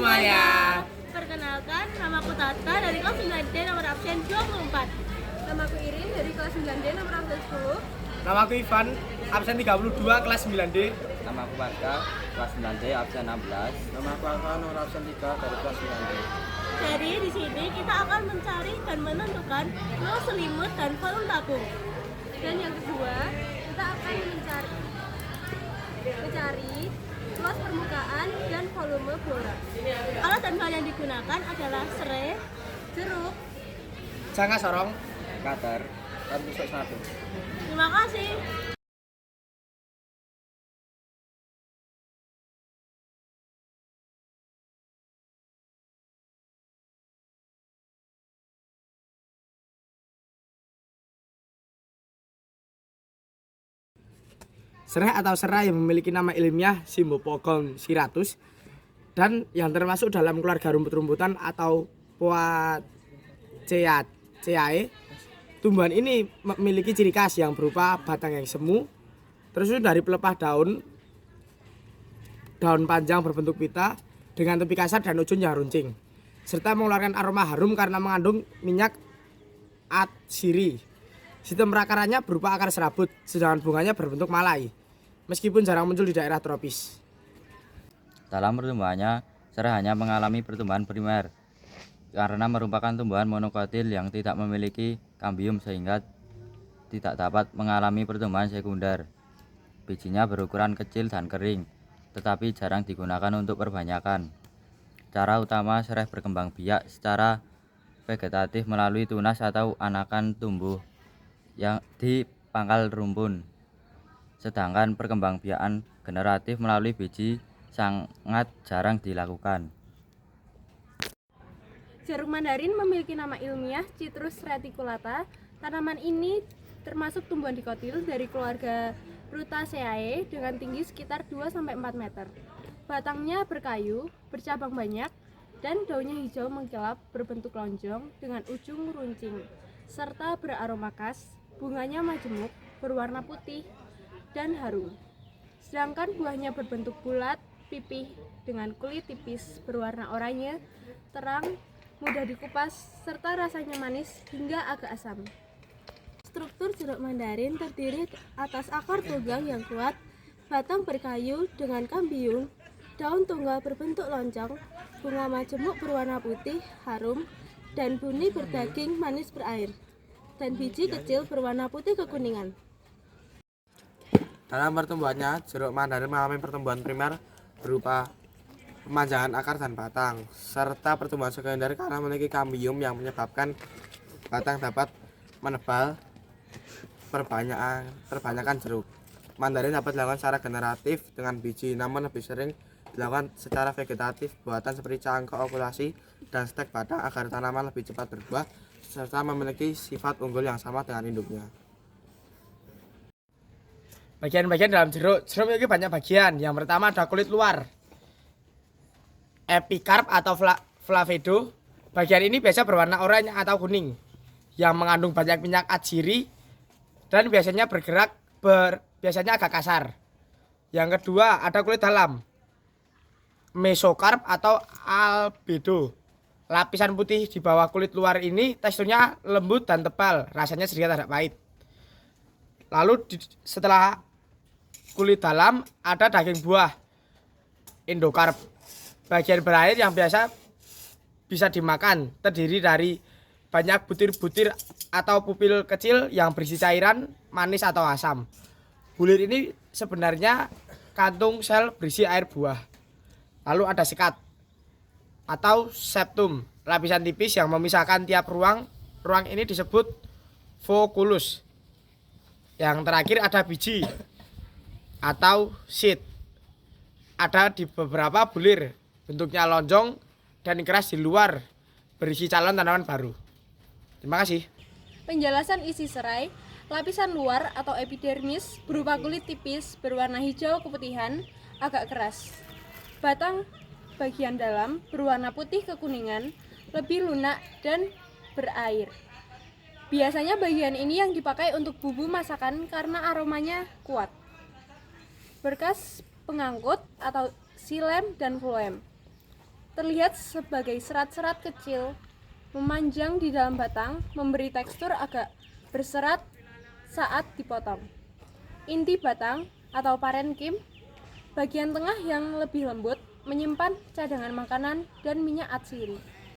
semuanya. Perkenalkan, namaku Tata dari kelas 9D nomor absen 24. Namaku Irin dari kelas 9D nomor absen 10. Namaku Ivan, absen 32 kelas 9D. Namaku Warga, kelas 9D, absen 16. Namaku Alfa, nomor absen 3 dari kelas 9D. Jadi di sini kita akan mencari dan menentukan flow selimut dan volume tabung. Dan yang kedua, kita akan mencari luas permukaan dan volume bola. Alat dan bahan yang digunakan adalah serai, Jeruk, Jangka sorong. Cutter. Dan tusuk satu. terima kasih. Serai atau serai yang memiliki nama ilmiah Cymbopogon syriacus dan yang termasuk dalam keluarga rumput-rumputan atau Poaceae. Tumbuhan ini memiliki ciri khas yang berupa batang yang semu, tersusun dari pelepah daun panjang berbentuk pita dengan tepi kasar dan ujung yang runcing, serta mengeluarkan aroma harum karena mengandung minyak atsiri. Sistem perakarannya berupa akar serabut, sedangkan bunganya berbentuk malai, meskipun jarang muncul di daerah tropis. Dalam pertumbuhannya, serai hanya mengalami pertumbuhan primer karena merupakan tumbuhan monokotil yang tidak memiliki kambium sehingga tidak dapat mengalami pertumbuhan sekunder. Bijinya berukuran kecil dan kering, tetapi jarang digunakan untuk perbanyakan. Cara utama serai berkembang biak secara vegetatif melalui tunas atau anakan tumbuh yang di pangkal rumpun. Sedangkan perkembangbiakan generatif melalui biji sangat jarang dilakukan. Jeruk mandarin memiliki nama ilmiah Citrus reticulata. Tanaman ini termasuk tumbuhan dikotil dari keluarga Rutaceae dengan tinggi sekitar 2-4 meter. Batangnya berkayu, bercabang banyak, dan daunnya hijau mengkilap berbentuk lonjong dengan ujung runcing, serta beraroma khas. Bunganya majemuk, berwarna putih dan harum. Sedangkan buahnya berbentuk bulat, pipih dengan kulit tipis berwarna oranye, terang, mudah dikupas, serta rasanya manis hingga agak asam. Struktur jeruk mandarin terdiri atas akar tunggang yang kuat, batang berkayu dengan kambium, daun tunggal berbentuk lonjong, bunga majemuk berwarna putih, harum, dan buni berdaging manis berair, dan biji kecil berwarna putih kekuningan. Dalam pertumbuhannya, jeruk mandarin mengalami pertumbuhan primer berupa pemanjangan akar dan batang, serta pertumbuhan sekunder karena memiliki kambium yang menyebabkan batang dapat menebal perbanyakan jeruk. Mandarin dapat dilakukan secara generatif dengan biji, namun lebih sering dilakukan secara vegetatif, buatan seperti cangkok okulasi dan stek batang agar tanaman lebih cepat berbuah serta memiliki sifat unggul yang sama dengan induknya. Bagian-bagian dalam jeruk memiliki banyak bagian. Yang pertama ada kulit luar, epikarp atau flavedo. Bagian ini biasa berwarna oranye atau kuning yang mengandung banyak minyak atsiri dan biasanya biasanya agak kasar. Yang kedua ada kulit dalam, mesokarp atau albedo. Lapisan putih di bawah kulit luar ini teksturnya lembut dan tebal, rasanya sedikit agak pahit. Lalu setelah kulit dalam ada daging buah, endokarp. Bagian berair yang biasa bisa dimakan terdiri dari banyak butir-butir atau pupil kecil yang berisi cairan manis atau asam. Bulir ini sebenarnya kantung sel berisi air buah. Lalu ada sekat atau septum, lapisan tipis yang memisahkan tiap ruang. Ruang ini disebut foculus. Yang terakhir ada biji atau seed. Ada di beberapa bulir, bentuknya lonjong dan keras di luar, berisi calon tanaman baru. Terima kasih. Penjelasan isi serai. Lapisan luar atau epidermis berupa kulit tipis berwarna hijau keputihan, agak keras. Batang bagian dalam berwarna putih kekuningan, lebih lunak dan berair. Biasanya bagian ini yang dipakai untuk bumbu masakan karena aromanya kuat. Berkas pengangkut atau xilem dan floem. terlihat sebagai serat-serat kecil memanjang di dalam batang, memberi tekstur agak berserat saat dipotong. Inti batang atau parenkim, bagian tengah yang lebih lembut, menyimpan cadangan makanan dan minyak atsiri.